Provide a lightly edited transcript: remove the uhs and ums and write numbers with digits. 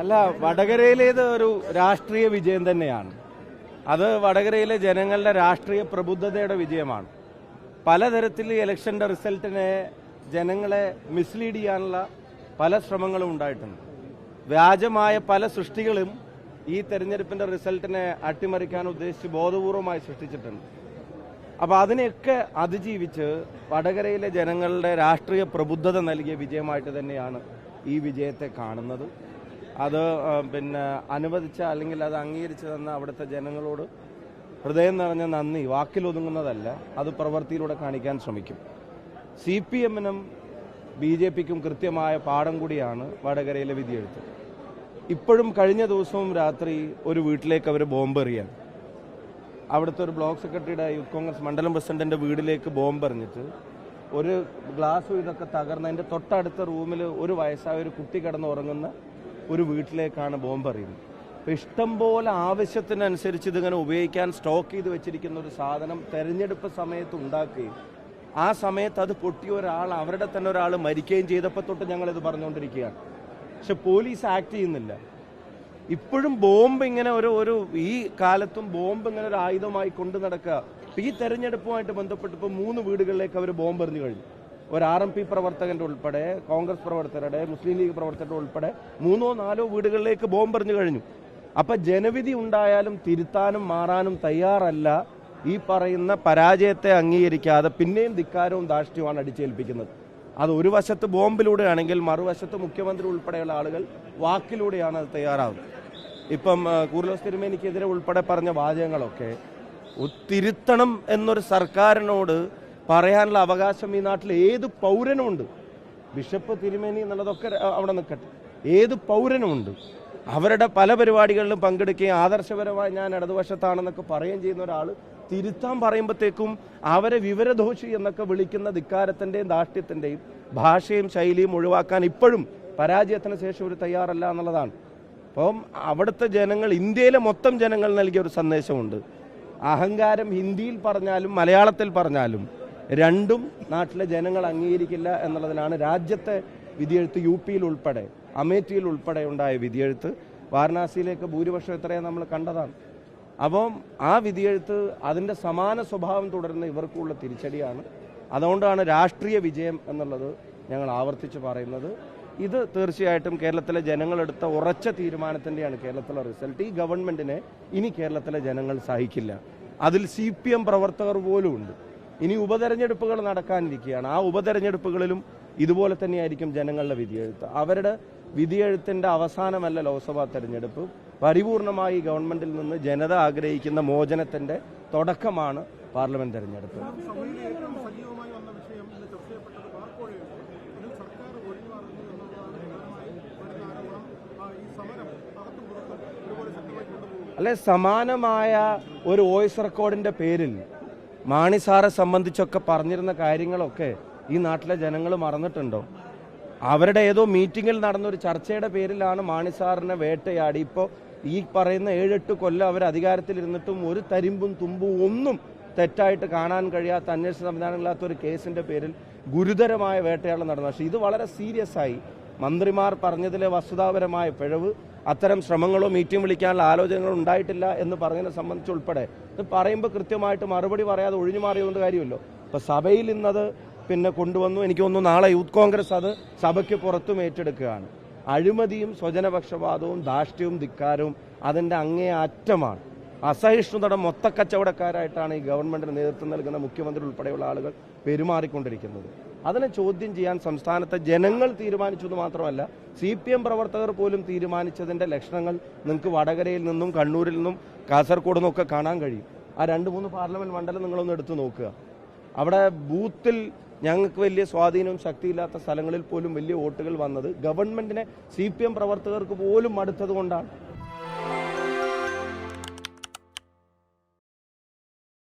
അല്ല, വടകരയിലേത് ഒരു രാഷ്ട്രീയ വിജയം തന്നെയാണ്. അത് വടകരയിലെ ജനങ്ങളുടെ രാഷ്ട്രീയ പ്രബുദ്ധതയുടെ വിജയമാണ്. പലതരത്തിൽ ഇലക്ഷന്റെ റിസൾട്ടിനെ ജനങ്ങളെ മിസ്ലീഡ് ചെയ്യാനുള്ള പല ശ്രമങ്ങളും ഉണ്ടായിട്ടുണ്ട്. വ്യാജമായ പല സൃഷ്ടികളും ഈ തെരഞ്ഞെടുപ്പിന്റെ റിസൾട്ടിനെ അട്ടിമറിക്കാൻ ഉദ്ദേശിച്ച് ബോധപൂർവമായി സൃഷ്ടിച്ചിട്ടുണ്ട്. അപ്പോൾ അതിനെയൊക്കെ അതിജീവിച്ച് വടകരയിലെ ജനങ്ങളുടെ രാഷ്ട്രീയ പ്രബുദ്ധത നൽകിയ വിജയമായിട്ട് തന്നെയാണ് ഈ വിജയത്തെ കാണുന്നത്. അത് അനുവദിച്ച അല്ലെങ്കിൽ അത് അംഗീകരിച്ചു തന്ന അവിടുത്തെ ജനങ്ങളോട് ഹൃദയം നിറഞ്ഞ നന്ദി വാക്കിലൊതുങ്ങുന്നതല്ല, അത് പ്രവൃത്തിയിലൂടെ കാണിക്കാൻ ശ്രമിക്കും. CPM-നും BJP-ക്കും കൃത്യമായ പാഠം കൂടിയാണ് വടകരയിലെ വിധിയെഴുത്ത്. ഇപ്പോഴും കഴിഞ്ഞ ദിവസവും രാത്രി ഒരു വീട്ടിലേക്ക് അവർ ബോംബെറിയാണ്. അവിടുത്തെ ഒരു ബ്ലോക്ക് സെക്രട്ടറിയുടെ യൂത്ത് കോൺഗ്രസ് മണ്ഡലം പ്രസിഡന്റിന്റെ വീട്ടിലേക്ക് ബോംബെറിഞ്ഞിട്ട് ഒരു ഗ്ലാസ് ഇതൊക്കെ തകർന്നതിന്റെ തൊട്ടടുത്ത റൂമിൽ ഒരു വയസ്സായ ഒരു കുട്ടി കിടന്ന് ഉറങ്ങുന്ന ഒരു വീട്ടിലേക്കാണ് ബോംബെറിയുന്നത്. അപ്പം ഇഷ്ടംപോലെ ആവശ്യത്തിനനുസരിച്ച് ഇതിങ്ങനെ ഉപയോഗിക്കാൻ സ്റ്റോക്ക് ചെയ്ത് വെച്ചിരിക്കുന്ന ഒരു സാധനം തെരഞ്ഞെടുപ്പ് സമയത്ത് ഉണ്ടാക്കുകയും ആ സമയത്ത് അത് പൊട്ടിയ ഒരാൾ, അവരുടെ തന്നെ ഒരാൾ മരിക്കുകയും ചെയ്തപ്പോൾ തൊട്ട് ഞങ്ങളിത് പറഞ്ഞുകൊണ്ടിരിക്കുകയാണ്. പക്ഷെ പോലീസ് ആക്ട് ചെയ്യുന്നില്ല. ഇപ്പോഴും ബോംബ് ഇങ്ങനെ ഒരു ഈ കാലത്തും ബോംബ് ഇങ്ങനെ ഒരു ആയുധമായി കൊണ്ടു നടക്കുക. ഈ തെരഞ്ഞെടുപ്പുമായിട്ട് ബന്ധപ്പെട്ട് ഇപ്പോൾ 3 വീടുകളിലേക്ക് അവർ ബോംബ് എറിഞ്ഞു കഴിഞ്ഞു. ഒരു RMP പ്രവർത്തകന്റെ ഉൾപ്പെടെ, കോൺഗ്രസ് പ്രവർത്തകരുടെ, മുസ്ലിം ലീഗ് പ്രവർത്തകരുടെ ഉൾപ്പെടെ 3ഓ 4ഓ വീടുകളിലേക്ക് ബോംബ് എറിഞ്ഞു കഴിഞ്ഞു. അപ്പം ജനവിധി ഉണ്ടായാലും തിരുത്താനും മാറാനും തയ്യാറല്ല. ഈ പറയുന്ന പരാജയത്തെ അംഗീകരിക്കാതെ പിന്നെയും ധിക്കാരവും ധാർഷ്ട്യവുമാണ് അടിച്ചേൽപ്പിക്കുന്നത്. അത് ഒരു വശത്ത് ബോംബിലൂടെയാണെങ്കിൽ മറുവശത്ത് മുഖ്യമന്ത്രി ഉൾപ്പെടെയുള്ള ആളുകൾ വാക്കിലൂടെയാണ് അത് തയ്യാറാവുന്നത്. ഇപ്പം കൂർലോസ് തിരുമേനിക്കെതിരെ ഉൾപ്പെടെ പറഞ്ഞ വാചകങ്ങളൊക്കെ തിരുത്തണം എന്നൊരു സർക്കാരിനോട് പറയാനുള്ള അവകാശം ഈ നാട്ടിൽ ഏത് പൗരനുമുണ്ട്. ബിഷപ്പ് തിരുമേനി എന്നുള്ളതൊക്കെ അവിടെ നിൽക്കട്ടെ, ഏത് പൗരനുമുണ്ട്. അവരുടെ പല പരിപാടികളിലും പങ്കെടുക്കുകയും ആദർശപരമായി ഞാൻ ഇടതുവശത്താണെന്നൊക്കെ പറയുകയും ചെയ്യുന്ന ഒരാൾ തിരുത്താൻ പറയുമ്പോഴത്തേക്കും അവരെ വിവരദോഷി എന്നൊക്കെ വിളിക്കുന്ന ധിക്കാരത്തിന്റെയും ധാർഷ്ട്യത്തിന്റെയും ഭാഷയും ശൈലിയും ഒഴിവാക്കാൻ ഇപ്പോഴും പരാജയത്തിന് ശേഷം ഒരു തയ്യാറല്ല എന്നുള്ളതാണ്. അപ്പം അവിടുത്തെ ജനങ്ങൾ, ഇന്ത്യയിലെ മൊത്തം ജനങ്ങൾ നൽകിയ ഒരു സന്ദേശമുണ്ട്. അഹങ്കാരം ഹിന്ദിയിൽ പറഞ്ഞാലും മലയാളത്തിൽ പറഞ്ഞാലും രണ്ടും നാട്ടിലെ ജനങ്ങൾ അംഗീകരിക്കില്ല എന്നുള്ളതിനാണ് രാജ്യത്തെ വിധിയെഴുത്ത്. UP-യിൽ ഉൾപ്പെടെ, അമേഠിയിൽ ഉൾപ്പെടെ ഉണ്ടായ വിധിയെഴുത്ത്. വാരണാസിയിലേക്ക് ഭൂരിപക്ഷം എത്രയാണ് നമ്മൾ കണ്ടതാണ്. അപ്പം ആ വിധിയെഴുത്ത് അതിൻ്റെ സമാന സ്വഭാവം തുടരുന്ന ഇവർക്കുള്ള തിരിച്ചടിയാണ്. അതുകൊണ്ടാണ് രാഷ്ട്രീയ വിജയം എന്നുള്ളത് ഞങ്ങൾ ആവർത്തിച്ച് പറയുന്നത്. ഇത് തീർച്ചയായിട്ടും കേരളത്തിലെ ജനങ്ങളെടുത്ത ഉറച്ച തീരുമാനത്തിൻ്റെയാണ് കേരളത്തിലെ റിസൾട്ട്. ഈ ഗവൺമെന്റിനെ ഇനി കേരളത്തിലെ ജനങ്ങൾ സഹിക്കില്ല. അതിൽ CPM പ്രവർത്തകർ പോലും ഉണ്ട്. ഇനി ഉപതെരഞ്ഞെടുപ്പുകൾ നടക്കാനിരിക്കുകയാണ്. ആ ഉപതെരഞ്ഞെടുപ്പുകളിലും ഇതുപോലെ തന്നെയായിരിക്കും ജനങ്ങളുടെ വിധിയെഴുത്ത്. അവരുടെ വിധിയെഴുത്തിൻ്റെ അവസാനമല്ല ലോക്സഭാ തെരഞ്ഞെടുപ്പ്. പരിപൂർണമായി ഗവൺമെന്റിൽ നിന്ന് ജനത ആഗ്രഹിക്കുന്ന മോചനത്തിന്റെ തുടക്കമാണ് പാർലമെന്റ് തെരഞ്ഞെടുപ്പ്. അല്ലെ, സമാനമായ ഒരു വോയിസ് റെക്കോർഡിന്റെ പേരിൽ മാണി സാറെ സംബന്ധിച്ചൊക്കെ പറഞ്ഞിരുന്ന കാര്യങ്ങളൊക്കെ ഈ നാട്ടിലെ ജനങ്ങൾ മറന്നിട്ടുണ്ടോ? അവരുടെ ഏതോ മീറ്റിങ്ങിൽ നടന്നൊരു ചർച്ചയുടെ പേരിലാണ് മാണി സാറിനെ വേട്ടയാടി ഇപ്പോൾ ഈ പറയുന്ന 7-8 കൊല്ലം അവർ അധികാരത്തിലിരുന്നിട്ടും ഒരു തരിമ്പും തുമ്പും ഒന്നും തെറ്റായിട്ട് കാണാൻ കഴിയാത്ത അന്വേഷണ സംവിധാനമില്ലാത്ത ഒരു കേസിന്റെ പേരിൽ ഗുരുതരമായ വേട്ടയാടൽ നടന്നു. പക്ഷേ ഇത് വളരെ സീരിയസ് ആയി മന്ത്രിമാർ പറഞ്ഞതിലെ വസ്തുതാപരമായ പിഴവ്, അത്തരം ശ്രമങ്ങളോ മീറ്റിംഗ് വിളിക്കാനുള്ള ആലോചനകളോ ഉണ്ടായിട്ടില്ല എന്ന് പറഞ്ഞതിനെ സംബന്ധിച്ചുൾപ്പെടെ ഇത് പറയുമ്പോൾ കൃത്യമായിട്ട് മറുപടി പറയാതെ ഒഴിഞ്ഞു മാറിയതുകൊണ്ട് കാര്യമല്ലോ. ഇപ്പം സഭയിൽ ഇന്നത് കൊണ്ടുവന്നു. എനിക്ക് തോന്നുന്നു നാളെ യൂത്ത് കോൺഗ്രസ് അത് സഭയ്ക്ക് പുറത്തും ഏറ്റെടുക്കുകയാണ്. അഴിമതിയും സ്വജനപക്ഷപാതവും ധാർഷ്ട്യവും ധിക്കാരവും അതിൻ്റെ അങ്ങേ അറ്റമാണ്. അസഹിഷ്ണുതയുടെ മൊത്തക്കച്ചവടക്കാരായിട്ടാണ് ഈ ഗവൺമെന്റിന് നേതൃത്വം നൽകുന്ന മുഖ്യമന്ത്രി ഉൾപ്പെടെയുള്ള ആളുകൾ പെരുമാറിക്കൊണ്ടിരിക്കുന്നത്. അതിനെ ചോദ്യം ചെയ്യാൻ സംസ്ഥാനത്തെ ജനങ്ങൾ തീരുമാനിച്ചു എന്ന് മാത്രമല്ല, CPM പ്രവർത്തകർ പോലും തീരുമാനിച്ചതിന്റെ ലക്ഷണങ്ങൾ നിങ്ങൾക്ക് വടകരയിൽ നിന്നും കണ്ണൂരിൽ നിന്നും കാസർഗോഡ് നിന്നൊക്കെ കാണാൻ കഴിയും. ആ 2-3 പാർലമെന്റ് മണ്ഡലം നിങ്ങളൊന്ന് എടുത്തു നോക്കുക. അവിടെ ബൂത്തിൽ ഞങ്ങൾക്ക് വലിയ സ്വാധീനവും ശക്തിയില്ലാത്ത സ്ഥലങ്ങളിൽ പോലും വലിയ വോട്ടുകൾ വന്നത് ഗവൺമെന്റിനെ CPM പ്രവർത്തകർക്ക് പോലും മടുത്തത് കൊണ്ടാണ്.